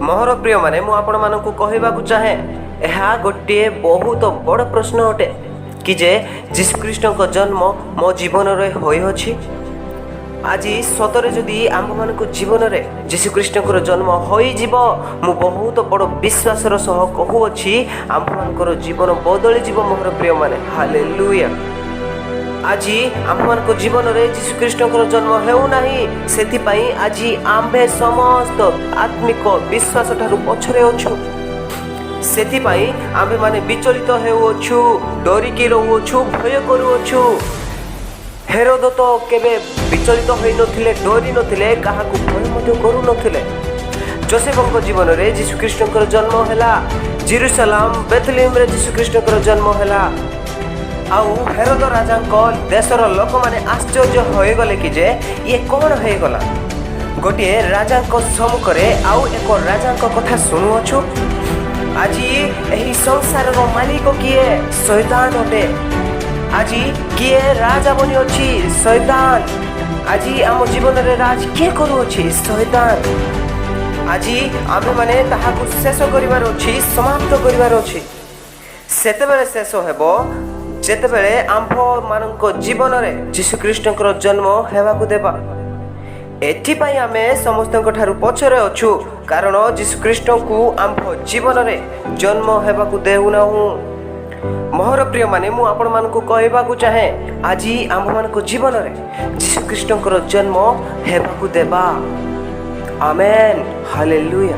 मोहर प्रिय माने मु आपण मानकु कहबाकू चाहे यह गोटे बहुत बड़ प्रश्न अटे कि जे जीशुख्रीष्ट जन्म मो जीवन रे होई अछि। आज सतरे जदि आम मान जीवन में जीशुख्रीष्ट जन्म हो मु बहुत बड़ विश्वास सह कहूँगी आम मान जीवन बदली जीव मोहर प्रिय माने हालेलुया। आज आम मान जीवन में जीशुख्रीष्ट जन्म होना से आज आम्भे समस्त आत्मिक विश्वास ठारू पछरे अच्छु से आम्भे माने विचलित होउछु डरिकी रोचु भय करूछु। हेरोद तो केबे विचलित होई नथिले डरी नथिले काहाकू भय मध्य करू नथिले। जोसेफଙ୍କ जीवन में जीशुख्रीष्ट जन्म हैला जेरूशलेम बेथलेम रे जीशुख्रीष्ट जन्म हैला। आउ हेरोद राजांक देशर लोक माने आश्चर्य होई गले कि जे ये कौन होई गला। गोटे राजांक सम्मुखरे आउ एक राजांक कथा सुनुअछु। आज एही संसार मालिक किए शैतान अटे। आज किए राजा बनी अच्छी शैतान। आज आम जीवन में राज किए करुच्छी शैतान। आज आम मैंने ताहाकू शेष करिवार अछि समाप्त करिवार अछि। सेतेबेले शेष हेबो जेतेबेले आम्भ मानक जीवन में जीशुख्रीष्ट जन्म हेबाकू देबा। एथिपाई आमे समस्तଙ୍କ ठारू पछरे अछु कारण जीशुख्रीष्ट को आम्भ जीवन में जन्म हेबाकू देउनाहु। मोहर प्रिय माने मु आपण मानकु कहबाकू चाहे आज आम मानक जीवन में जीशुख्रीष्ट जन्म हेबाकू देबा। Amen hallelujah.